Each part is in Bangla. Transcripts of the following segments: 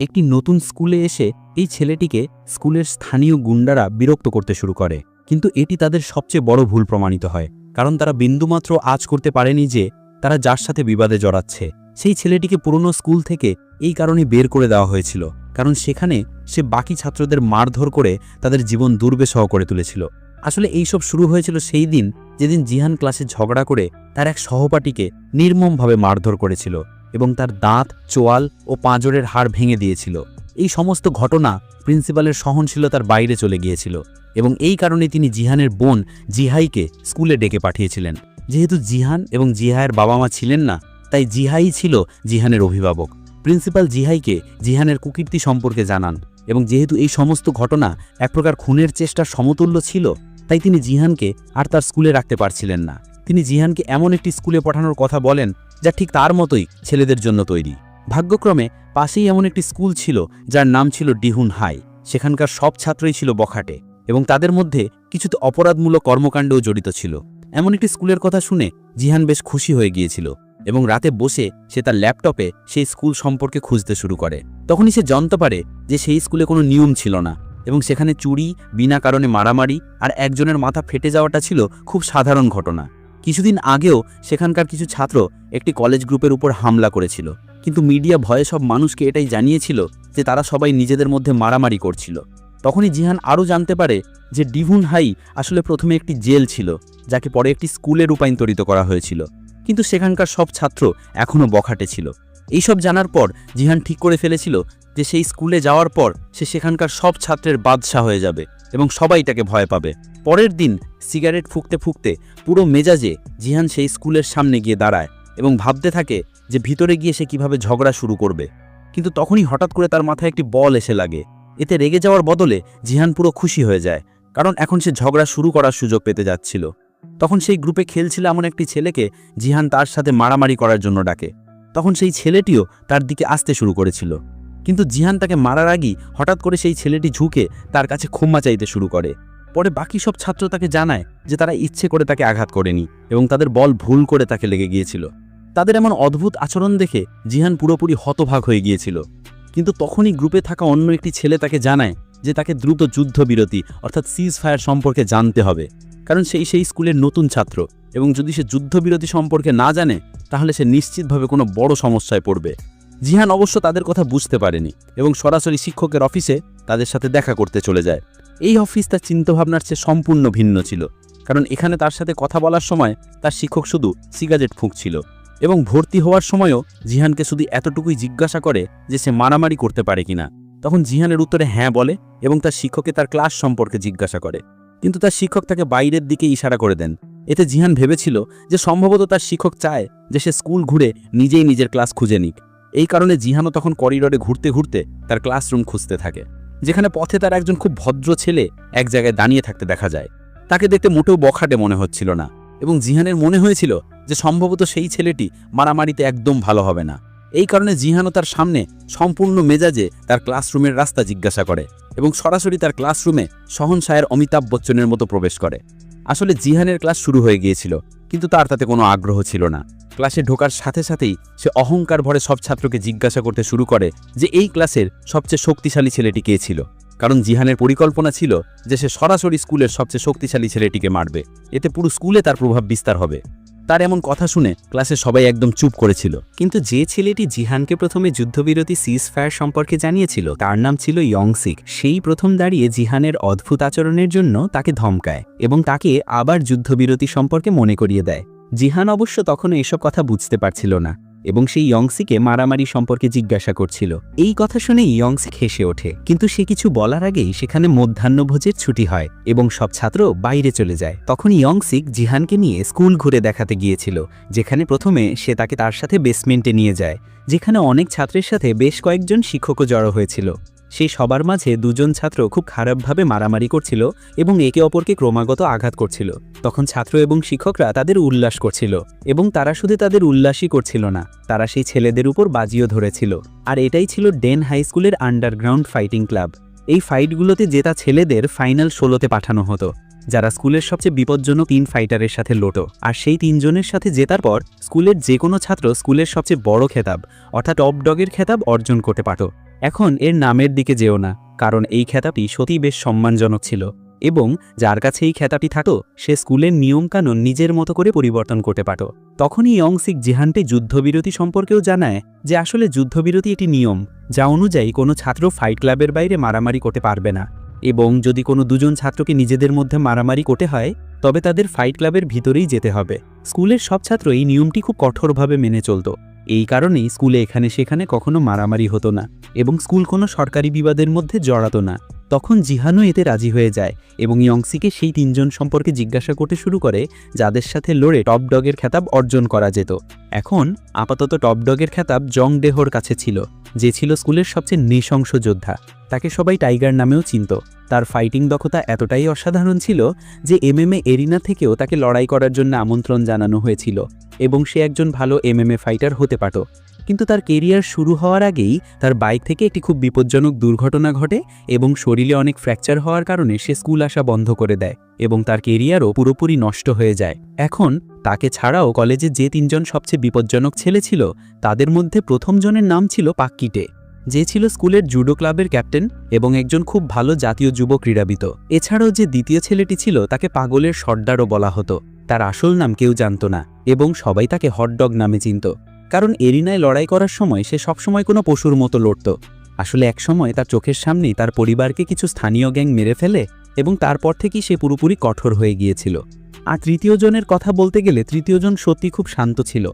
একটি নতুন স্কুলে এসে এই ছেলেটিকে স্কুলের স্থানীয় গুন্ডারা বিরক্ত করতে শুরু করে, কিন্তু এটি তাদের সবচেয়ে বড় ভুল প্রমাণিত হয়, কারণ তারা বিন্দুমাত্র আঁচ করতে পারেনি যে তারা যার সাথে বিবাদে জড়াচ্ছে সেই ছেলেটিকে পুরনো স্কুল থেকে এই কারণে বের করে দেওয়া হয়েছিল, কারণ সেখানে সে বাকি ছাত্রদের মারধর করে তাদের জীবন দুর্বিষহ করে তুলেছিল। আসলে এইসব শুরু হয়েছিল সেই দিন যেদিন জিহান ক্লাসে ঝগড়া করে তার এক সহপাঠীকে নির্মমভাবে মারধর করেছিল এবং তার দাঁত, চোয়াল ও পাঁজরের হাড় ভেঙে দিয়েছিল। এই সমস্ত ঘটনা প্রিন্সিপালের সহনশীলতার বাইরে চলে গিয়েছিল এবং এই কারণে তিনি জিহানের বোন জিহাইকে স্কুলে ডেকে পাঠিয়েছিলেন। যেহেতু জিহান এবং জিহাইয়ের বাবা মা ছিলেন না, তাই জিহাই ছিল জিহানের অভিভাবক। প্রিন্সিপাল জিহাইকে জিহানের কুকীর্তি সম্পর্কে জানান এবং যেহেতু এই সমস্ত ঘটনা এক প্রকার খুনের চেষ্টার সমতুল্য ছিল, তাই তিনি জিহানকে আর তার স্কুলে রাখতে পারছিলেন না। তিনি জিহানকে এমন একটি স্কুলে পাঠানোর কথা বলেন যা ঠিক তার মতোই ছেলেদের জন্য তৈরি। ভাগ্যক্রমে পাশেই এমন একটি স্কুল ছিল যার নাম ছিল ডিহুন হাই। সেখানকার সব ছাত্রই ছিল বখাটে এবং তাদের মধ্যে কিছুতে অপরাধমূলক কর্মকাণ্ডও জড়িত ছিল। এমন একটি স্কুলের কথা শুনে জিহান বেশ খুশি হয়ে গিয়েছিল এবং রাতে বসে সে তার ল্যাপটপে সেই স্কুল সম্পর্কে খুঁজতে শুরু করে। তখনই সে জানতে পারে যে সেই স্কুলে কোনো নিয়ম ছিল না এবং সেখানে চুরি, বিনা কারণে মারামারি আর একজনের মাথা ফেটে যাওয়াটা ছিল খুব সাধারণ ঘটনা। কিছুদিন আগেও সেখানকার কিছু ছাত্র একটি কলেজ গ্রুপের উপর হামলা করেছিল, কিন্তু মিডিয়া ভয়ে সব মানুষকে এটাই জানিয়েছিল যে তারা সবাই নিজেদের মধ্যে মারামারি করছিল। তখনই জিহান আরও জানতে পারে যে ডিহুন হাই আসলে প্রথমে একটি জেল ছিল, যাকে পরে একটি স্কুলে রূপান্তরিত করা হয়েছিল, কিন্তু সেখানকার সব ছাত্র এখনও বখাটে ছিল। এইসব জানার পর জিহান ঠিক করে ফেলেছিল যে সেই স্কুলে যাওয়ার পর সে সেখানকার সব ছাত্রের বাদশা হয়ে যাবে এবং সবাই তাকে ভয় পাবে। পরের দিন সিগারেট ফুঁকতে ফুঁকতে পুরো মেজাজে জিহান সেই স্কুলের সামনে গিয়ে দাঁড়ায় এবং ভাবতে থাকে যে ভিতরে গিয়ে সে কিভাবে ঝগড়া শুরু করবে। কিন্তু তখনই হঠাৎ করে তার মাথায় একটি বল এসে লাগে। এতে রেগে যাওয়ার বদলে জিহান পুরো খুশি হয়ে যায়, কারণ এখন সে ঝগড়া শুরু করার সুযোগ পেতে যাচ্ছিল। তখন সেই গ্রুপে খেলছিল এমন একটি ছেলেকে জিহান তার সাথে মারামারি করার জন্য ডাকে। তখন সেই ছেলেটিও তার দিকে আসতে শুরু করেছিল, কিন্তু জিহান তাকে মারার আগেই হঠাৎ করে সেই ছেলেটি ঝুঁকে তার কাছে ক্ষমা চাইতে শুরু করে। পরে বাকি সব ছাত্র তাকে জানায় যে তারা ইচ্ছে করে তাকে আঘাত করেনি এবং তাদের বল ভুল করে তাকে লেগে গিয়েছিল। তাদের এমন অদ্ভুত আচরণ দেখে জিহান পুরোপুরি হতভাগ হয়ে গিয়েছিল। কিন্তু তখনই গ্রুপে থাকা অন্য একটি ছেলে তাকে জানায় যে তাকে দ্রুত যুদ্ধবিরতি অর্থাৎ সিজ ফায়ার সম্পর্কে জানতে হবে, কারণ সেই স্কুলের নতুন ছাত্র এবং যদি সে যুদ্ধবিরতি সম্পর্কে না জানে তাহলে সে নিশ্চিতভাবে কোনো বড় সমস্যায় পড়বে। জিহান অবশ্য তাদের কথা বুঝতে পারেনি এবং সরাসরি শিক্ষকের অফিসে তাদের সাথে দেখা করতে চলে যায়। এই অফিস তার চিন্তাভাবনার চেয়ে সম্পূর্ণ ভিন্ন ছিল, কারণ এখানে তার সাথে কথা বলার সময় তার শিক্ষক শুধু সিগারেট ফুঁকছিল এবং ভর্তি হওয়ার সময়ও জিহানকে শুধু এতটুকুই জিজ্ঞাসা করে যে সে মারামারি করতে পারে কিনা। তখন জিহানের উত্তরে হ্যাঁ বলে এবং তার শিক্ষককে তার ক্লাস সম্পর্কে জিজ্ঞাসা করে, কিন্তু তার শিক্ষক তাকে বাইরের দিকে ইশারা করে দেন। এতে জিহান ভেবেছিল যে সম্ভবত তার শিক্ষক চায় যে সে স্কুল ঘুরে নিজেই নিজের ক্লাস খুঁজে নিক। এই কারণে জিহানও তখন করিডোরে ঘুরতে ঘুরতে তার ক্লাসরুম খুঁজতে থাকে, যেখানে পথে তার একজন খুব ভদ্র ছেলে এক জায়গায় দাঁড়িয়ে থাকতে দেখা যায়। তাকে দেখতে মোটেও বখাটে মনে হচ্ছিল না এবং জিহানের মনে হয়েছিল যে সম্ভবত সেই ছেলেটি মারামারিতে একদম ভালো হবে না। এই কারণে জিহানও তার সামনে সম্পূর্ণ মেজাজে তার ক্লাসরুমের রাস্তা জিজ্ঞাসা করে এবং সরাসরি তার ক্লাসরুমে শহনশাহের অমিতাভ বচ্চনের মতো প্রবেশ করে। আসলে জিহানের ক্লাস শুরু হয়ে গিয়েছিল, কিন্তু তার তাতে কোনো আগ্রহ ছিল না। ক্লাসে ঢোকার সাথে সাথেই সে অহংকার ভরে সব ছাত্রকে জিজ্ঞাসা করতে শুরু করে যে এই ক্লাসের সবচেয়ে শক্তিশালী ছেলেটি কে ছিল, কারণ জিহানের পরিকল্পনা ছিল যে সে সরাসরি স্কুলের সবচেয়ে শক্তিশালী ছেলেটিকে মারবে, এতে পুরো স্কুলে তার প্রভাব বিস্তার হবে। তার এমন কথা শুনে ক্লাসে সবাই একদম চুপ করেছিল। কিন্তু যে ছেলেটি জিহানকে প্রথমে যুদ্ধবিরতি সিজ ফায়ার সম্পর্কে জানিয়েছিল তার নাম ছিল ইয়ংসিক। সেই প্রথম দাঁড়িয়ে জিহানের অদ্ভুত আচরণের জন্য তাকে ধমকায় এবং তাকে আবার যুদ্ধবিরতি সম্পর্কে মনে করিয়ে দেয়। জিহান অবশ্য তখনও এসব কথা বুঝতে পারছিল না এবং সেই ইয়ংসিকে মারামারি সম্পর্কে জিজ্ঞাসা করছিল। এই কথা শুনে ইয়ংসিক হেসে ওঠে, কিন্তু সে কিছু বলার আগেই সেখানে মধ্যাহ্নভোজের ছুটি হয় এবং সব ছাত্র বাইরে চলে যায়। তখন ইয়ংসিক জিহানকে নিয়ে স্কুল ঘুরে দেখাতে গিয়েছিল, যেখানে প্রথমে সে তাকে তার সাথে বেসমেন্টে নিয়ে যায়, যেখানে অনেক ছাত্রের সাথে বেশ কয়েকজন শিক্ষকও জড়ো হয়েছিল। সেই সবার মাঝে দুজন ছাত্র খুব খারাপভাবে মারামারি করছিল এবং একে অপরকে ক্রমাগত আঘাত করছিল। তখন ছাত্র এবং শিক্ষকরা তাদের উল্লাস করছিল এবং তারা শুধু তাদের উল্লাসই করছিল না, তারা সেই ছেলেদের উপর বাজিও ধরেছিল। আর এটাই ছিল ডেন হাই স্কুলের আন্ডারগ্রাউন্ড ফাইটিং ক্লাব। এই ফাইটগুলোতে জেতা ছেলেদের ফাইনাল 16তে পাঠানো হতো, যারা স্কুলের সবচেয়ে বিপজ্জনক 3 ফাইটারের সাথে লড়তো। আর সেই 3 জনের সাথে জেতার পর স্কুলের যে কোনো ছাত্র স্কুলের সবচেয়ে বড় খেতাব অর্থাৎ টপ ডগের খেতাব অর্জন করতে পারত। এখন এর নামের দিকে যেও না, কারণ এই খেতাবটি সত্যিই বেশ সম্মানজনক ছিল, এবং যার কাছে এই খেতাবটি থাকতো সে স্কুলের নিয়মকানুন নিজের মতো করে পরিবর্তন করতে পারত। তখনই ইয়ংসিক জিহানকে যুদ্ধবিরতি সম্পর্কেও জানায় যে আসলে যুদ্ধবিরতি একটি নিয়ম যা অনুযায়ী কোনো ছাত্র ফাইট ক্লাবের বাইরে মারামারি করতে পারবে না, এবং যদি কোনো দুজন ছাত্রকে নিজেদের মধ্যে মারামারি করতে হয় তবে তাদের ফাইট ক্লাবের ভিতরেই যেতে হবে। স্কুলের সব ছাত্র এই নিয়মটি খুব কঠোরভাবে মেনে চলত। এই কারণেই স্কুলে এখানে সেখানে কখনো মারামারি হতো না, এবং স্কুল কোনো সরকারি বিবাদের মধ্যে জড়াতো না। তখন জিহানও এতে রাজি হয়ে যায় এবং ইয়ংসিকে সেই 3 জন সম্পর্কে জিজ্ঞাসা করতে শুরু করে যাদের সাথে লড়ে টপ ডগের খেতাব অর্জন করা যেত। এখন আপাতত টপ ডগের খেতাব জং ডেহোর কাছে ছিল, যে ছিল স্কুলের সবচেয়ে নৃশংস যোদ্ধা। তাকে সবাই টাইগার নামেও চিনত। তার ফাইটিং দক্ষতা এতটাই অসাধারণ ছিল যে এমএমএ এরিনা থেকেও তাকে লড়াই করার জন্য আমন্ত্রণ জানানো হয়েছিল, এবং সে একজন ভালো এমএমএ ফাইটার হতে পারত। কিন্তু তার কেরিয়ার শুরু হওয়ার আগেই তার বাইক থেকে একটি খুব বিপজ্জনক দুর্ঘটনা ঘটে এবং শরীরে অনেক ফ্র্যাকচার হওয়ার কারণে সে স্কুল আসা বন্ধ করে দেয়, এবং তার কেরিয়ারও পুরোপুরি নষ্ট হয়ে যায়। এখন তাকে ছাড়াও কলেজে যে 3 জন সবচেয়ে বিপজ্জনক ছেলে ছিল তাদের মধ্যে প্রথম জনের নাম ছিল পাক্কিটে, যে ছিল স্কুলের জুডো ক্লাবের ক্যাপ্টেন এবং একজন খুব ভালো জাতীয় যুব ক্রীড়াবিদ। এছাড়াও যে দ্বিতীয় ছেলেটি ছিল তাকে পাগলের সর্দারও বলা হতো। তার আসল নাম কেউ জানত না এবং সবাই তাকে হটডগ নামে চিনত, কারণ এরিনায় লড়াই করার সময় সে সবসময় কোনো পশুর মতো লড়ত। আসলে একসময় তার চোখের সামনেই তার পরিবারকে কিছু স্থানীয় গ্যাং মেরে ফেলে, এবং তারপর থেকেই সে পুরোপুরি কঠোর হয়ে গিয়েছিল। আর তৃতীয় জনের কথা বলতে গেলে তৃতীয় জন সত্যি খুব শান্ত ছিল,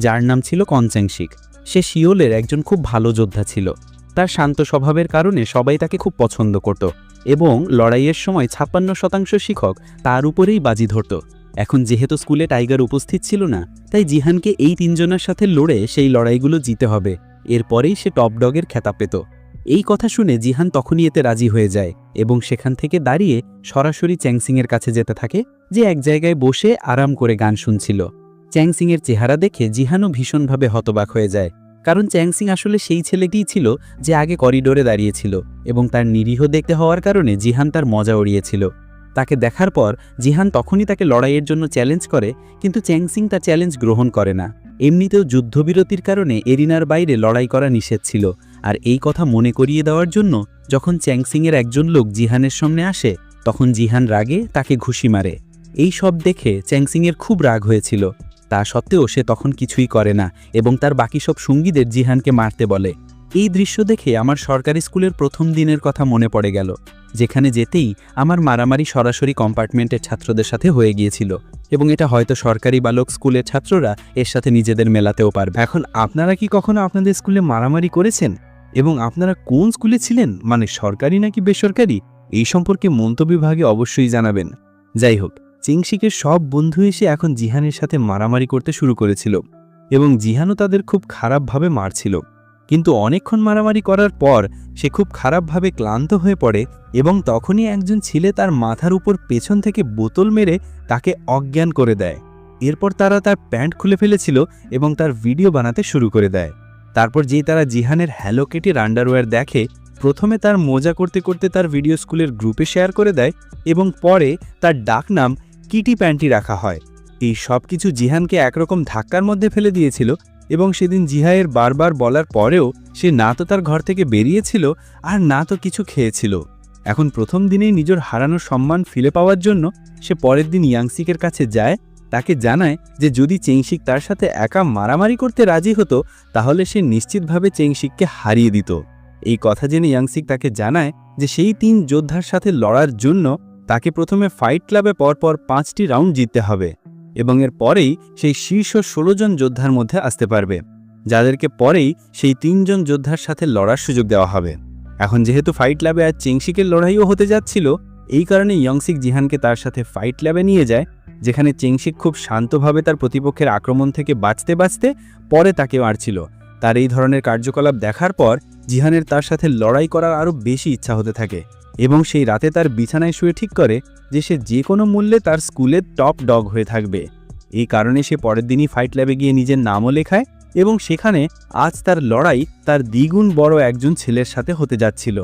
যার নাম ছিল কনচ্যাংশিক। সে শিওলের একজন খুব ভালো যোদ্ধা ছিল। তার শান্ত স্বভাবের কারণে সবাই তাকে খুব পছন্দ করত, এবং লড়াইয়ের সময় 56% শিক্ষক তার উপরেই বাজি ধরত। এখন যেহেতু স্কুলে টাইগার উপস্থিত ছিল না, তাই জিহানকে এই 3 জনের সাথে লড়ে সেই লড়াইগুলো জিতে হবে, এরপরেই সে টপ ডগের খেতাব পেত। এই কথা শুনে জিহান তখনই এতে রাজি হয়ে যায় এবং সেখান থেকে দাঁড়িয়ে সরাসরি চ্যাংসিংয়ের কাছে যেতে থাকে, যে এক জায়গায় বসে আরাম করে গান শুনছিল। চ্যাংসিংয়ের চেহারা দেখে জিহানও ভীষণভাবে হতবাক হয়ে যায়, কারণ চ্যাংসিং আসলে সেই ছেলেটিই ছিল যে আগে করিডোরে দাঁড়িয়েছিল, এবং তার নিরীহ দেখতে হওয়ার কারণে জিহান তার মজা উড়িয়েছিল। তাকে দেখার পর জিহান তখনই তাকে লড়াইয়ের জন্য চ্যালেঞ্জ করে, কিন্তু চ্যাংসিং তার চ্যালেঞ্জ গ্রহণ করে না। এমনিতেও যুদ্ধবিরতির কারণে এরিনার বাইরে লড়াই করা নিষেধ ছিল, আর এই কথা মনে করিয়ে দেওয়ার জন্য যখন চ্যাংসিংয়ের একজন লোক জিহানের সামনে আসে তখন জিহান রাগে তাকে ঘুষি মারে। এই সব দেখে চ্যাংসিংয়ের খুব রাগ হয়েছিল। তা সত্ত্বেও সে তখন কিছুই করে না এবং তার বাকি সব সঙ্গীদের জিহানকে মারতে বলে। এই দৃশ্য দেখে আমার সরকারি স্কুলের প্রথম দিনের কথা মনে পড়ে গেল, যেখানে যেতেই আমার মারামারি সরাসরি কম্পার্টমেন্টের ছাত্রদের সাথে হয়ে গিয়েছিল, এবং এটা হয়তো সরকারি বালক স্কুলের ছাত্ররা এর সাথে নিজেদের মেলাতেও পারবে। এখন আপনারা কি কখনো আপনাদের স্কুলে মারামারি করেছেন, এবং আপনারা কোন স্কুলে ছিলেন, মানে সরকারি নাকি বেসরকারি? এই সম্পর্কে মন্তব্য বিভাগে অবশ্যই জানাবেন। যাই হোক, চিংশিকের সব বন্ধু এসে এখন জিহানের সাথে মারামারি করতে শুরু করেছিল, এবং জিহানও তাদের খুব খারাপভাবে মারছিল। কিন্তু অনেকক্ষণ মারামারি করার পর সে খুব খারাপভাবে ক্লান্ত হয়ে পড়ে, এবং তখনই একজন ছেলে তার মাথার উপর পেছন থেকে বোতল মেরে তাকে অজ্ঞান করে দেয়। এরপর তারা তার প্যান্ট খুলে ফেলেছিল এবং তার ভিডিও বানাতে শুরু করে দেয়। তারপর যেই তারা জিহানের হ্যালো কিটির আন্ডারওয়্যার দেখে, প্রথমে তার মজা করতে করতে তার ভিডিও স্কুলের গ্রুপে শেয়ার করে দেয়, এবং পরে তার ডাকনাম কিটি প্যান্টি রাখা হয়। এই সব কিছু জিহানকে একরকম ধাক্কার মধ্যে ফেলে দিয়েছিল, এবং সেদিন জিহায়ের বারবার বলার পরেও সে না তো তার ঘর থেকে বেরিয়েছিল আর না তো কিছু খেয়েছিল। এখন প্রথম দিনেই নিজের হারানো সম্মান ফিরে পাওয়ার জন্য সে পরের দিন ইয়াংসিকের কাছে যায়, তাকে জানায় যে যদি চেংশিক তার সাথে একা মারামারি করতে রাজি হতো তাহলে সে নিশ্চিতভাবে চেংশিককে হারিয়ে দিত। এই কথা জেনে ইয়াংসিক তাকে জানায় যে সেই 3 যোদ্ধার সাথে লড়ার জন্য তাকে প্রথমে ফাইট ক্লাবে পরপর 5টি রাউন্ড জিততে হবে, এবং এর পরেই সেই শীর্ষ 16 জন যোদ্ধার মধ্যে আসতে পারবে, যাদেরকে পরেই সেই 3 জন যোদ্ধার সাথে লড়ার সুযোগ দেওয়া হবে। এখন যেহেতু ফাইট ল্যাবে আর চেংশিকের লড়াইও হতে যাচ্ছিল, এই কারণে ইয়ংসিক জিহানকে তার সাথে ফাইট ল্যাবে নিয়ে যায়, যেখানে চেংশিক খুব শান্তভাবে তার প্রতিপক্ষের আক্রমণ থেকে বাঁচতে বাঁচতে পরে তাকে মারছিল। তার এই ধরনের কার্যকলাপ দেখার পর জিহানের তার সাথে লড়াই করার আরও বেশি ইচ্ছা হতে থাকে, এবং সেই রাতে তার বিছানায় শুয়ে ঠিক করে যে সে যে কোনো মূল্যে তার স্কুলের টপ ডগ হয়ে থাকবে। এই কারণে সে পরের দিনই ফাইট ল্যাবে গিয়ে নিজের নামও লেখায়, এবং সেখানে আজ তার লড়াই তার দ্বিগুণ বড় একজন ছেলের সাথে হতে যাচ্ছিল।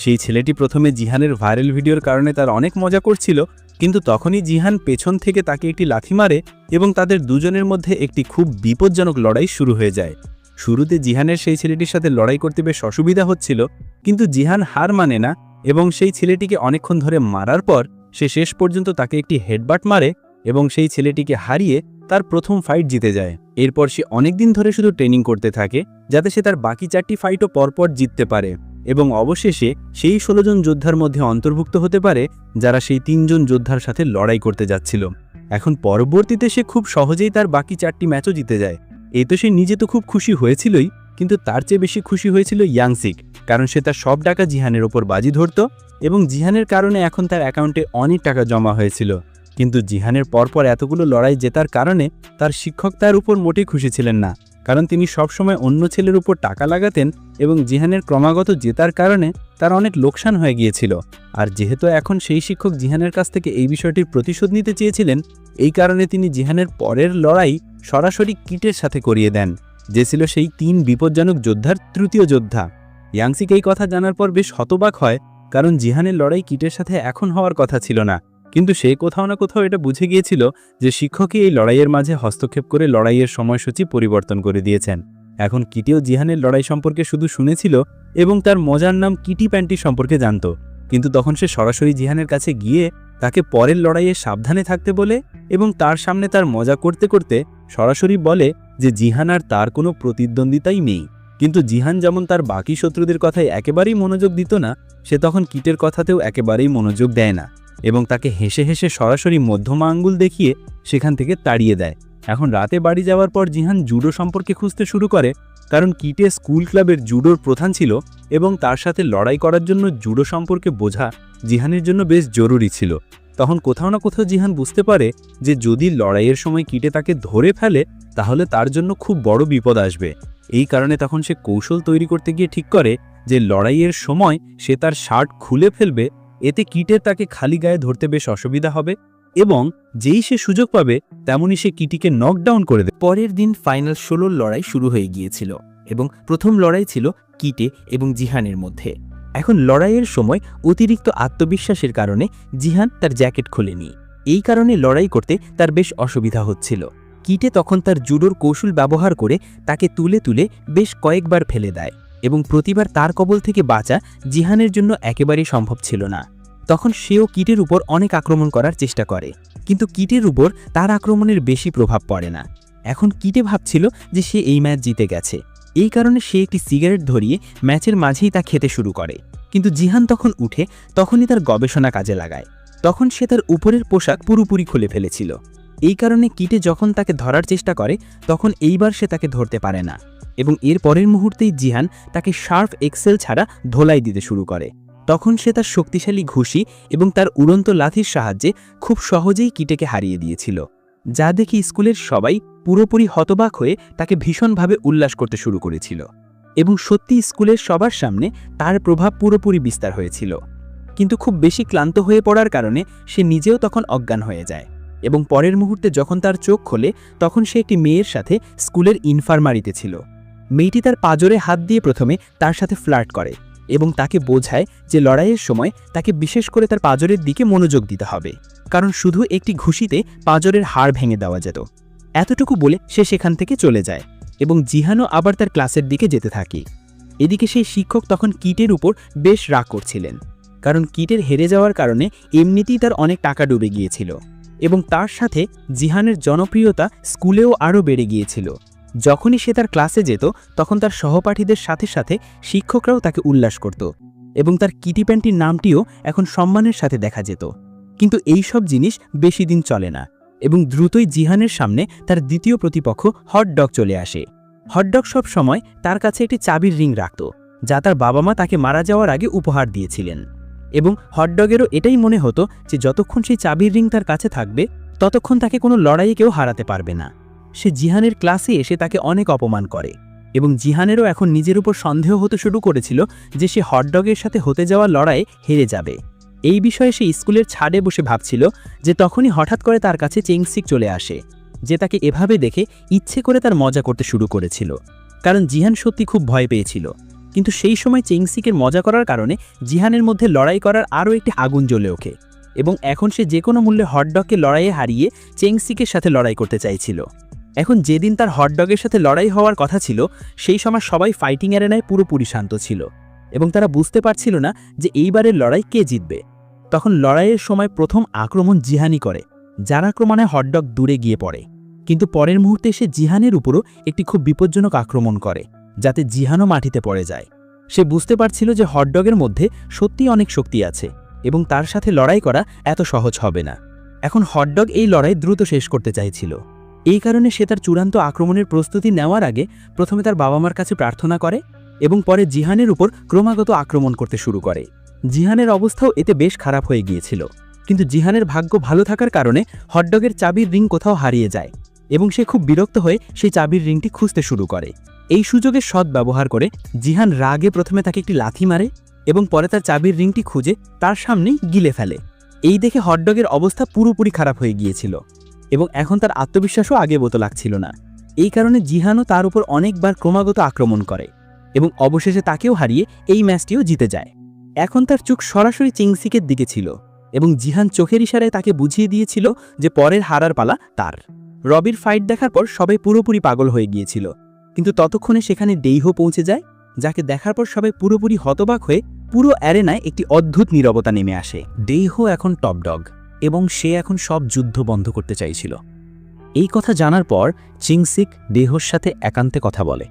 সেই ছেলেটি প্রথমে জিহানের ভাইরাল ভিডিওর কারণে তার অনেক মজা করছিল, কিন্তু তখনই জিহান পেছন থেকে তাকে একটি লাথি মারে এবং তাদের দুজনের মধ্যে একটি খুব বিপজ্জনক লড়াই শুরু হয়ে যায়। শুরুতে জিহানের সেই ছেলেটির সাথে লড়াই করতে বেশ অসুবিধা হচ্ছিল, কিন্তু জিহান হার মানে না এবং সেই ছেলেটিকে অনেকক্ষণ ধরে মারার পর সে শেষ পর্যন্ত তাকে একটি হেডবাট মারে এবং সেই ছেলেটিকে হারিয়ে তার প্রথম ফাইট জিতে যায়। এরপর সে অনেকদিন ধরে শুধু ট্রেনিং করতে থাকে যাতে সে তার বাকি 4টি ফাইটও পরপর জিততে পারে এবং অবশেষে সেই 16 জন যোদ্ধার মধ্যে অন্তর্ভুক্ত হতে পারে যারা সেই 3 জন যোদ্ধার সাথে লড়াই করতে যাচ্ছিল। এখন পরবর্তীতে সে খুব সহজেই তার বাকি 4টি ম্যাচও জিতে যায়। এই তো সে নিজে তো খুব খুশি হয়েছিলই, কিন্তু তার চেয়ে বেশি খুশি হয়েছিল ইয়াংসিক, কারণ সে তার সব টাকা জিহানের ওপর বাজি ধরত এবং জিহানের কারণে এখন তার অ্যাকাউন্টে অনেক টাকা জমা হয়েছিল। কিন্তু জিহানের পরপর এতগুলো লড়াই জেতার কারণে তার শিক্ষক তার উপর মোটেই খুশি ছিলেন না, কারণ তিনি সবসময় অন্য ছেলের উপর টাকা লাগাতেন এবং জিহানের ক্রমাগত জেতার কারণে তার অনেক লোকসান হয়ে গিয়েছিল। আর যেহেতু এখন সেই শিক্ষক জিহানের কাছ থেকে এই বিষয়টির প্রতিশোধ নিতে চেয়েছিলেন, এই কারণে তিনি জিহানের পরের লড়াই সরাসরি কিটের সাথে করিয়ে দেন, যে ছিল সেই 3 বিপজ্জনক যোদ্ধার তৃতীয় যোদ্ধা। ইয়াংসিক এই কথা জানার পর বেশ হতবাক হয়, কারণ জিহানের লড়াই কিটের সাথে এখন হওয়ার কথা ছিল না, কিন্তু সে কোথাও না কোথাও এটা বুঝে গিয়েছিল যে শিক্ষকই এই লড়াইয়ের মাঝে হস্তক্ষেপ করে লড়াইয়ের সময়সূচি পরিবর্তন করে দিয়েছেন। এখন কিটিও জিহানের লড়াই সম্পর্কে শুধু শুনেছিল এবং তার মজার নাম কিটি প্যান্টি সম্পর্কে জানত, কিন্তু তখন সে সরাসরি জিহানের কাছে গিয়ে তাকে পরের লড়াইয়ে সাবধানে থাকতে বলে এবং তার সামনে তার মজা করতে করতে সরাসরি বলে যে জিহান আর তার কোনো প্রতিদ্বন্দ্বিতাই নেই। কিন্তু জিহান যেমন তার বাকি শত্রুদের কথায় একেবারেই মনোযোগ দিত না, সে তখন কিটের কথাতেও একেবারেই মনোযোগ দেয় না এবং তাকে হেসে হেসে সরাসরি মধ্যমা আঙ্গুল দেখিয়ে সেখান থেকে তাড়িয়ে দেয়। এখন রাতে বাড়ি যাওয়ার পর জিহান জুডো সম্পর্কে খুঁজতে শুরু করে, কারণ কিটে স্কুল ক্লাবের জুডোর প্রধান ছিল এবং তার সাথে লড়াই করার জন্য জুডো সম্পর্কে বোঝা জিহানের জন্য বেশ জরুরি ছিল। তখন কোথাও না কোথাও জিহান বুঝতে পারে যে যদি লড়াইয়ের সময় কিটে তাকে ধরে ফেলে তাহলে তার জন্য খুব বড় বিপদ আসবে। এই কারণে তখন সে কৌশল তৈরি করতে গিয়ে ঠিক করে যে লড়াইয়ের সময় সে তার শার্ট খুলে ফেলবে, এতে কিটের তাকে খালি গায়ে ধরতে বেশ অসুবিধা হবে এবং যেই সে সুযোগ পাবে তেমনি সে কিটিকে নকডাউন করে দেবে। পরের দিন ফাইনাল 16 লড়াই শুরু হয়ে গিয়েছিল এবং প্রথম লড়াই ছিল কিটে এবং জিহানের মধ্যে। এখন লড়াইয়ের সময় অতিরিক্ত আত্মবিশ্বাসের কারণে জিহান তার জ্যাকেট খোলেনি। এই কারণে লড়াই করতে তার বেশ অসুবিধা হচ্ছিল। কিটে তখন তার জুডোর কৌশল ব্যবহার করে তাকে তুলে তুলে বেশ কয়েকবার ফেলে দেয় এবং প্রতিবার তার কবল থেকে বাঁচা জিহানের জন্য একেবারেই সম্ভব ছিল না। তখন সেও কিটের উপর অনেক আক্রমণ করার চেষ্টা করে, কিন্তু কিটের উপর তার আক্রমণের বেশি প্রভাব পড়ে না। এখন কিটে ভাবছিল যে সে এই ম্যাচ জিতে গেছে, এই কারণে সে একটি সিগারেট ধরিয়ে ম্যাচের মাঝেই তা খেতে শুরু করে। কিন্তু জিহান তখন উঠে তখনই তার গবেষণা কাজে লাগায়। তখন সে তার উপরের পোশাক পুরোপুরি খুলে ফেলেছিল। এই কারণে কিটে যখন তাকে ধরার চেষ্টা করে তখন এইবার সে তাকে ধরতে পারে না এবং এর পরের মুহূর্তেই জিহান তাকে শার্প এক্সেল ছাড়া ধোলাই দিতে শুরু করে। তখন সে তার শক্তিশালী ঘুষি এবং তার উড়ন্ত লাথির সাহায্যে খুব সহজেই কিটেকে হারিয়ে দিয়েছিল, যা দেখে স্কুলের সবাই পুরোপুরি হতবাক হয়ে তাকে ভীষণভাবে উল্লাস করতে শুরু করেছিল এবং সত্যি স্কুলের সবার সামনে তার প্রভাব পুরোপুরি বিস্তার হয়েছিল। কিন্তু খুব বেশি ক্লান্ত হয়ে পড়ার কারণে সে নিজেও তখন অজ্ঞান হয়ে যায় এবং পরের মুহূর্তে যখন তার চোখ খোলে তখন সে একটি মেয়ের সাথে স্কুলের ইনফার্মারিতে ছিল। মেয়েটি তার পাঁজরে হাত দিয়ে প্রথমে তার সাথে ফ্লার্ট করে এবং তাকে বোঝায় যে লড়াইয়ের সময় তাকে বিশেষ করে তার পাঁজরের দিকে মনোযোগ দিতে হবে, কারণ শুধু একটি ঘুষিতে পাঁজরের হাড় ভেঙে দেওয়া যেত। এতটুকু বলে সে সেখান থেকে চলে যায় এবং জিহানও আবার তার ক্লাসের দিকে যেতে থাকে। এদিকে সেই শিক্ষক তখন কিটের উপর বেশ রাগ করছিলেন, কারণ কিটের হেরে যাওয়ার কারণে এমনিতেই তার অনেক টাকা ডুবে গিয়েছিল এবং তার সাথে জিহানের জনপ্রিয়তা স্কুলেও আরও বেড়ে গিয়েছিল। যখনই সে তার ক্লাসে যেত তখন তার সহপাঠীদের সাথে সাথে শিক্ষকরাও তাকে উল্লাস করত এবং তার কিটি প্যান্টির নামটিও এখন সম্মানের সাথে দেখা যেত। কিন্তু এই সব জিনিস বেশি দিন চলে না এবং দ্রুতই জিহানের সামনে তার দ্বিতীয় প্রতিপক্ষ হটডগ চলে আসে। হটডগ সব সময় তার কাছে একটি চাবির রিং রাখত, যা তার বাবা মা তাকে মারা যাওয়ার আগে উপহার দিয়েছিলেন এবং হটডগেরও এটাই মনে হতো যে যতক্ষণ সেই চাবির রিং তার কাছে থাকবে ততক্ষণ তাকে কোনো লড়াইয়ে কেউ হারাতে পারবে না। সে জিহানের ক্লাসে এসে তাকে অনেক অপমান করে এবং জিহানেরও এখন নিজের উপর সন্দেহ হতে শুরু করেছিল যে সে হটডগের সাথে হতে যাওয়া লড়াইয়ে হেরে যাবে। এই বিষয়ে সে স্কুলের ছাদে বসে ভাবছিল যে তখনই হঠাৎ করে তার কাছে চেংসিক চলে আসে, যে তাকে এভাবে দেখে ইচ্ছে করে তার মজা করতে শুরু করেছিল, কারণ জিহান সত্যি খুব ভয় পেয়েছিল। কিন্তু সেই সময় চেংসিকের মজা করার কারণে জিহানের মধ্যে লড়াই করার আরও একটি আগুন জ্বলে ওঠে এবং এখন সে যে কোনো মূল্যে হটডগকে লড়াইয়ে হারিয়ে চেংসিকের সাথে লড়াই করতে চাইছিল। এখন যেদিন তার হটডগের সাথে লড়াই হওয়ার কথা ছিল সেই সময় সবাই ফাইটিং অ্যারেনায় পুরোপুরি শান্ত ছিল এবং তারা বুঝতে পারছিল না যে এইবারের লড়াই কে জিতবে। তখন লড়াইয়ের সময় প্রথম আক্রমণ জিহানই করে, যার আক্রমণে হটডগ দূরে গিয়ে পড়ে। কিন্তু পরের মুহূর্তে সে জিহানের উপরও একটি খুব বিপজ্জনক আক্রমণ করে, যাতে জিহানও মাটিতে পড়ে যায়। সে বুঝতে পারছিল যে হটডগের মধ্যে সত্যিই অনেক শক্তি আছে এবং তার সাথে লড়াই করা এত সহজ হবে না। এখন হটডগ এই লড়াই দ্রুত শেষ করতে চাইছিল। এই কারণে সে তার চূড়ান্ত আক্রমণের প্রস্তুতি নেওয়ার আগে প্রথমে তার বাবা মার কাছে প্রার্থনা করে এবং পরে জিহানের উপর ক্রমাগত আক্রমণ করতে শুরু করে। জিহানের অবস্থাও এতে বেশ খারাপ হয়ে গিয়েছিল, কিন্তু জিহানের ভাগ্য ভালো থাকার কারণে হটডগের চাবির রিং কোথাও হারিয়ে যায় এবং সে খুব বিরক্ত হয়ে সেই চাবির রিংটি খুঁজতে শুরু করে। এই সুযোগের সদ্ব্যবহার করে জিহান রাগে প্রথমে তাকে একটি লাথি মারে এবং পরে তার চাবির রিংটি খুঁজে তার সামনেই গিলে ফেলে। এই দেখে হটডগের অবস্থা পুরোপুরি খারাপ হয়ে গিয়েছিল এবং এখন তার আত্মবিশ্বাসও আগের মতো লাগছিল না। এই কারণে জিহানও তার উপর অনেকবার ক্রমাগত আক্রমণ করে এবং অবশেষে তাকেও হারিয়ে এই ম্যাচটিও জিতে যায়। এখন তার চোখ সরাসরি চিংসিকের দিকে ছিল এবং জিহান চোখের ইশারায় তাকে বুঝিয়ে দিয়েছিল যে পরের হারার পালা তার। রবির ফাইট দেখার পর সবাই পুরোপুরি পাগল হয়ে গিয়েছিল, কিন্তু ততক্ষণে সেখানে ডেইহো পৌঁছে যায়, যাকে দেখার পর সবাই পুরোপুরি হতবাক হয়ে পুরো অ্যারেনায় একটি অদ্ভুত নীরবতা নেমে আসে। ডেইহো এখন টপ ডগ এবং সে এখন সব যুদ্ধ বন্ধ করতে চাইছিল। এই কথা জানার পর চিংসিক ডেইহোর সাথে একান্তে কথা বলে,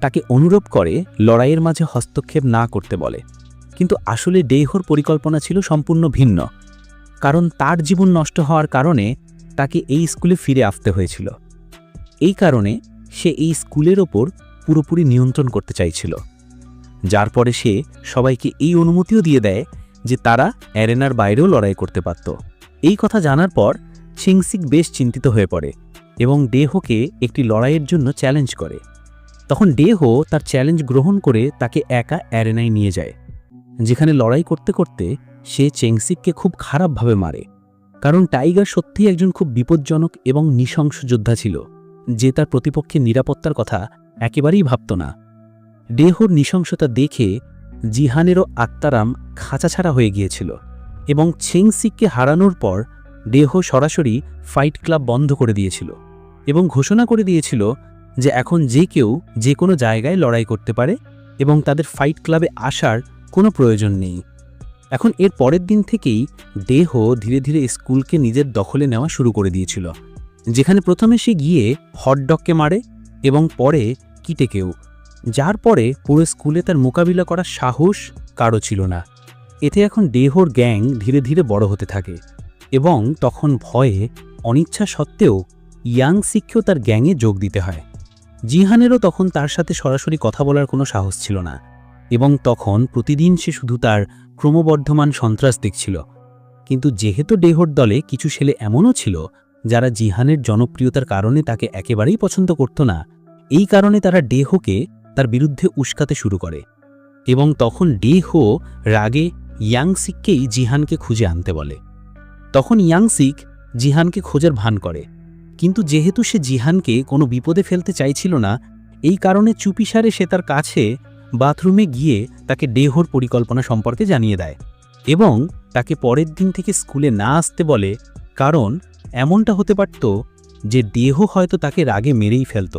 তাকে অনুরোধ করে লড়াইয়ের মাঝে হস্তক্ষেপ না করতে বলে। কিন্তু আসলে ডেইহোর পরিকল্পনা ছিল সম্পূর্ণ ভিন্ন, কারণ তার জীবন নষ্ট হওয়ার কারণে তাকে এই স্কুলে ফিরে আসতে হয়েছিল। এই কারণে সে এই স্কুলের ওপর পুরোপুরি নিয়ন্ত্রণ করতে চাইছিল, যার পরে সে সবাইকে এই অনুমতিও দিয়ে দেয় যে তারা অ্যারেনার বাইরেও লড়াই করতে পারত। এই কথা জানার পর চিংসিক বেশ চিন্তিত হয়ে পড়ে এবং ডেইহোকে একটি লড়াইয়ের জন্য চ্যালেঞ্জ করে। তখন ডেইহো তার চ্যালেঞ্জ গ্রহণ করে তাকে একা অ্যারেনায় নিয়ে যায়, যেখানে লড়াই করতে করতে সে চিংসিককে খুব খারাপভাবে মারে, কারণ টাইগার সত্যিই একজন খুব বিপজ্জনক এবং নৃশংস যোদ্ধা ছিল, যে তার প্রতিপক্ষের নিরাপত্তার কথা একেবারেই ভাবত না। ডেইহোর নৃশংসতা দেখে জিহানেরও আত্মারাম খাঁচাছাড়া হয়ে গিয়েছিল এবং চিংসিককে হারানোর পর ডেইহো সরাসরি ফাইট ক্লাব বন্ধ করে দিয়েছিল এবং ঘোষণা করে দিয়েছিল যে এখন যে কেউ যে কোনো জায়গায় লড়াই করতে পারে এবং তাদের ফাইট ক্লাবে আসার কোনো প্রয়োজন নেই। এখন এর পরের দিন থেকেই ডেইহো ধীরে ধীরে স্কুলকে নিজের দখলে নেওয়া শুরু করে দিয়েছিল, যেখানে প্রথমে সে গিয়ে হটডগকে মারে এবং পরে কিটেকেও, যার পরে পুরো স্কুলে তার মোকাবিলা করার সাহস কারও ছিল না। এতে এখন ডেইহোর গ্যাং ধীরে ধীরে বড় হতে থাকে এবং তখন ভয়ে অনিচ্ছা সত্ত্বেও ইয়াংসিককেও তার গ্যাংয়ে যোগ দিতে হয়। জিহানেরও তখন তার সাথে সরাসরি কথা বলার কোনো সাহস ছিল না এবং তখন প্রতিদিন সে শুধু তার ক্রমবর্ধমান সন্ত্রাস দেখছিল। কিন্তু যেহেতু ডেইহোর দলে কিছু ছেলে এমনও ছিল যারা জিহানের জনপ্রিয়তার কারণে তাকে একেবারেই পছন্দ করত না, এই কারণে তারা ডেইহোকে তার বিরুদ্ধে উস্কাতে শুরু করে এবং তখন ডেইহো রাগে ইয়াংসিককেই জিহানকে খুঁজে আনতে বলে। তখন ইয়াংসিক জিহানকে খোঁজার ভান করে, কিন্তু যেহেতু সে জিহানকে কোনো বিপদে ফেলতে চাইছিল না, এই কারণে চুপিসারে সে তার কাছে বাথরুমে গিয়ে তাকে ডেইহোর পরিকল্পনা সম্পর্কে জানিয়ে দেয় এবং তাকে পরের দিন থেকে স্কুলে না আসতে বলে, কারণ এমনটা হতে পারত যে ডেইহো হয়তো তাকে রাগে মেরেই ফেলত।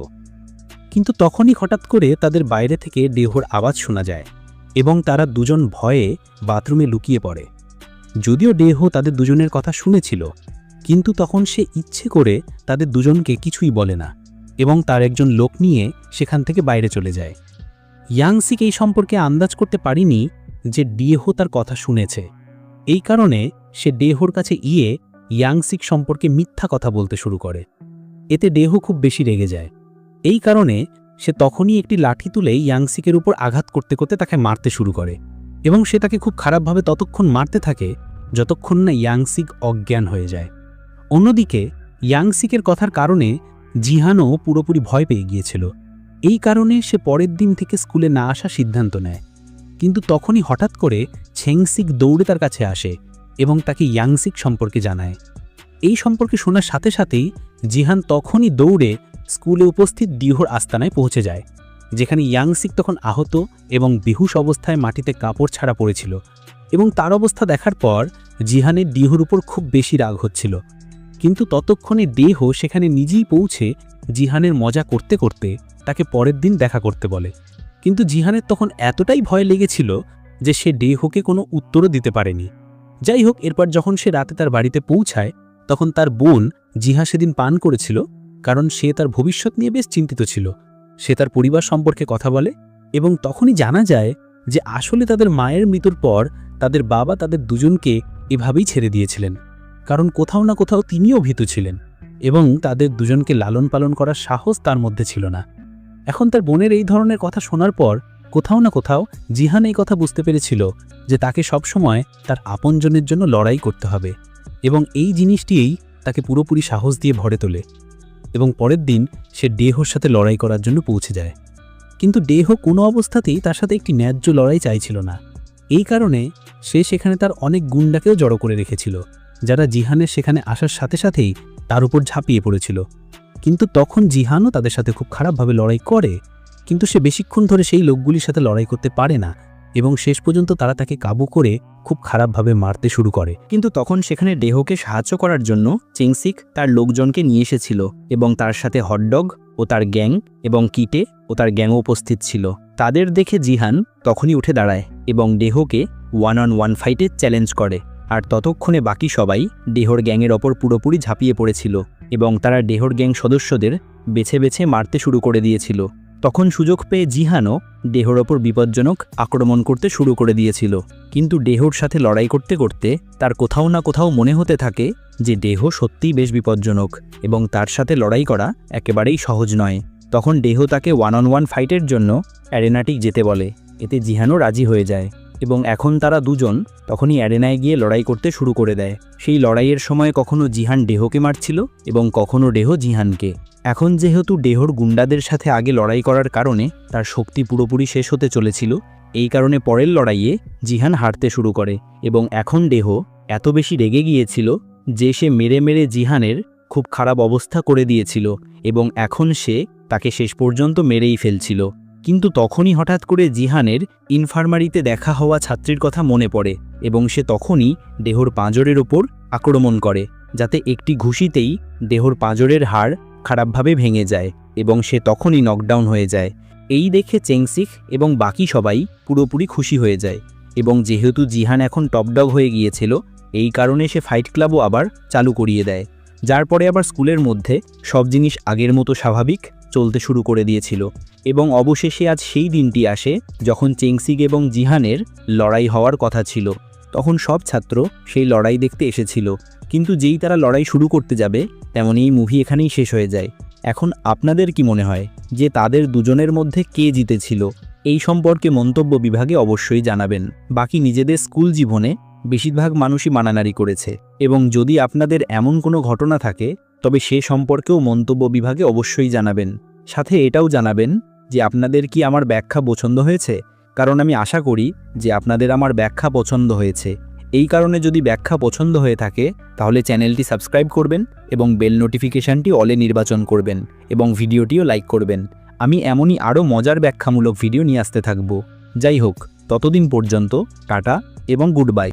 কিন্তু তখনই হঠাৎ করে তাদের বাইরে থেকে ডেইহোর আওয়াজ শোনা যায় এবং তারা দুজন ভয়ে বাথরুমে লুকিয়ে পড়ে। যদিও ডেইহো তাদের দুজনের কথা শুনেছিল, কিন্তু তখন সে ইচ্ছে করে তাদের দুজনকে কিছুই বলে না এবং তার একজন লোক নিয়ে সেখান থেকে বাইরে চলে যায়। ইয়াংসিক এই সম্পর্কে আন্দাজ করতে পারেনি যে ডেইহো তার কথা শুনেছে। এই কারণে সে ডেইহোর কাছে গিয়ে ইয়াংসিক সম্পর্কে মিথ্যা কথা বলতে শুরু করে। এতে ডেইহো খুব বেশি রেগে যায়। এই কারণে সে তখনই একটি লাঠি তুলে ইয়াংসিকের উপর আঘাত করতে করতে তাকে মারতে শুরু করে এবং সে তাকে খুব খারাপভাবে ততক্ষণ মারতে থাকে যতক্ষণ না ইয়াংসিক অজ্ঞান হয়ে যায়। অন্যদিকে ইয়াংসিকের কথার কারণে জিহানও পুরোপুরি ভয় পেয়ে গিয়েছিল। এই কারণে সে পরের দিন থেকে স্কুলে না আসার সিদ্ধান্ত নেয়। কিন্তু তখনই হঠাৎ করে ছেংসিক দৌড়ে তার কাছে আসে এবং তাকে ইয়াংসিক সম্পর্কে জানায়। এই সম্পর্কে শোনার সাথে সাথেই জিহান তখনই দৌড়ে স্কুলে উপস্থিত ডেইহোর আস্তানায় পৌঁছে যায়, যেখানে ইয়াংসিক তখন আহত এবং বেহুশ অবস্থায় মাটিতে কাপড় ছাড়া পড়েছিল এবং তার অবস্থা দেখার পর জিহানের ডেইহোর উপর খুব বেশি রাগ হচ্ছিল। কিন্তু ততক্ষণে ডেইহো সেখানে নিজেই পৌঁছে জিহানের মজা করতে করতে তাকে পরের দিন দেখা করতে বলে। কিন্তু জিহানের তখন এতটাই ভয় লেগেছিল যে সে ডেহোকে কোনো উত্তরও দিতে পারেনি। যাই হোক, এরপর যখন সে রাতে তার বাড়িতে পৌঁছায় তখন তার বোন জিহা সেদিন পান করেছিল, কারণ সে তার ভবিষ্যৎ নিয়ে বেশ চিন্তিত ছিল। সে তার পরিবার সম্পর্কে কথা বলে এবং তখনই জানা যায় যে আসলে তাদের মায়ের মৃত্যুর পর তাদের বাবা তাদের দুজনকে এভাবেই ছেড়ে দিয়েছিলেন, কারণ কোথাও না কোথাও তিনিও ভীতু ছিলেন এবং তাদের দুজনকে লালন পালন করার সাহস তার মধ্যে ছিল না। এখন তার বোনের এই ধরনের কথা শোনার পর কোথাও না কোথাও জিহান এই কথা বুঝতে পেরেছিল যে তাকে সবসময় তার আপনজনের জন্য লড়াই করতে হবে, এবং এই জিনিসটিই তাকে পুরোপুরি সাহস দিয়ে ভরে তোলে। এবং পরের দিন সে ডেহোর সাথে লড়াই করার জন্য পৌঁছে যায়। কিন্তু ডেহো কোনো অবস্থাতেই তার সাথে একটি ন্যায্য লড়াই চাইছিল না। এই কারণে সে সেখানে তার অনেক গুন্ডাকেও জড়ো করে রেখেছিল, যারা জিহানের সেখানে আসার সাথে সাথেই তার উপর ঝাঁপিয়ে পড়েছিল। কিন্তু তখন জিহানও তাদের সাথে খুব খারাপভাবে লড়াই করে, কিন্তু সে বেশিক্ষণ ধরে সেই লোকগুলির সাথে লড়াই করতে পারে না এবং শেষ পর্যন্ত তারা তাকে কাবু করে খুব খারাপভাবে মারতে শুরু করে। কিন্তু তখন সেখানে ডেহোকে সাহায্য করার জন্য চেংসিক তার লোকজনকে নিয়ে এসেছিল এবং তার সাথে হটডগ ও তার গ্যাং এবং কিটে ও তার গ্যাংও উপস্থিত ছিল। তাদের দেখে জিহান তখনই উঠে দাঁড়ায় এবং ডেহোকে 1-on-1 ফাইটে চ্যালেঞ্জ করে। আর ততক্ষণে বাকি সবাই ডেহোর গ্যাংয়ের ওপর পুরোপুরি ঝাঁপিয়ে পড়েছিল এবং তারা ডেহোর গ্যাং সদস্যদের বেছে বেছে মারতে শুরু করে দিয়েছিল। তখন সুযোগ পেয়ে জিহানও ডেহোর ওপর বিপজ্জনক আক্রমণ করতে শুরু করে দিয়েছিল। কিন্তু ডেহোর সাথে লড়াই করতে করতে তার কোথাও না কোথাও মনে হতে থাকে যে ডেহো সত্যিই বেশ বিপজ্জনক এবং তার সাথে লড়াই করা একেবারেই সহজ নয়। তখন ডেহো তাকে 1-on-1 ফাইটের জন্য অ্যারেনাটিক যেতে বলে। এতে জিহানও রাজি হয়ে যায় এবং এখন তারা দুজন তখনই অ্যারেনায় গিয়ে লড়াই করতে শুরু করে দেয়। সেই লড়াইয়ের সময় কখনো জিহান ডেহোকে মারছিল এবং কখনো ডেহো জিহানকে। এখন যেহেতু ডেহোর গুন্ডাদের সাথে আগে লড়াই করার কারণে তার শক্তি পুরোপুরি শেষ হতে চলেছিল, এই কারণে পরের লড়াইয়ে জিহান হারতে শুরু করে এবং এখন ডেহো এত বেশি রেগে গিয়েছিল যে সে মেরে মেরে জিহানের খুব খারাপ অবস্থা করে দিয়েছিল এবং এখন সে তাকে শেষ পর্যন্ত মেরেই ফেলছিল। কিন্তু তখনই হঠাৎ করে জিহানের ইনফার্মারিতে দেখা হওয়া ছাত্রীর কথা মনে পড়ে এবং সে তখনই ডেহোর পাঁজরের ওপর আক্রমণ করে, যাতে একটি ঘুষিতেই ডেহোর পাঁজরের হাড় খারাপভাবে ভেঙে যায় এবং সে তখনই নকডাউন হয়ে যায়। এই দেখে চেংসিক এবং বাকি সবাই পুরোপুরি খুশি হয়ে যায় এবং যেহেতু জিহান এখন টপডগ হয়ে গিয়েছিল, এই কারণে সে ফাইট ক্লাবও আবার চালু করিয়ে দেয়, যার পরে আবার স্কুলের মধ্যে সব জিনিস আগের মতো স্বাভাবিক চলতে শুরু করে দিয়েছিল। এবং অবশেষে আজ সেই দিনটি আসে যখন চেংসিক এবং জিহানের লড়াই হওয়ার কথা ছিল। তখন সব ছাত্র সেই লড়াই দেখতে এসেছিল, কিন্তু যেই তারা লড়াই শুরু করতে যাবে তেমনই মুভি এখানেই শেষ হয়ে যায়। এখন আপনাদের কি মনে হয় যে তাদের দুজনের মধ্যে কে জিতেছিল? এই সম্পর্কে মন্তব্য বিভাগে অবশ্যই জানাবেন। বাকি নিজেদের স্কুল জীবনে বেশিরভাগ মানুষই মানানারি করেছে এবং যদি আপনাদের এমন কোনো ঘটনা থাকে তবে সে সম্পর্কেও মন্তব্য বিভাগে অবশ্যই জানাবেন। সাথে এটাও জানাবেন যে আপনাদের কি আমার ব্যাখ্যা পছন্দ হয়েছে, কারণ আমি আশা করি যে আপনাদের আমার ব্যাখ্যা পছন্দ হয়েছে। এই কারণে যদি ব্যাখ্যা পছন্দ হয়ে থাকে তাহলে চ্যানেলটি সাবস্ক্রাইব করবেন এবং বেল নোটিফিকেশনটি অলে নির্বাচন করবেন এবং ভিডিওটিও লাইক করবেন। আমি এমনই আরও মজার ব্যাখ্যামূলক ভিডিও নিয়ে আসতে থাকব। যাই হোক, ততদিন পর্যন্ত টাটা এবং গুড বাই।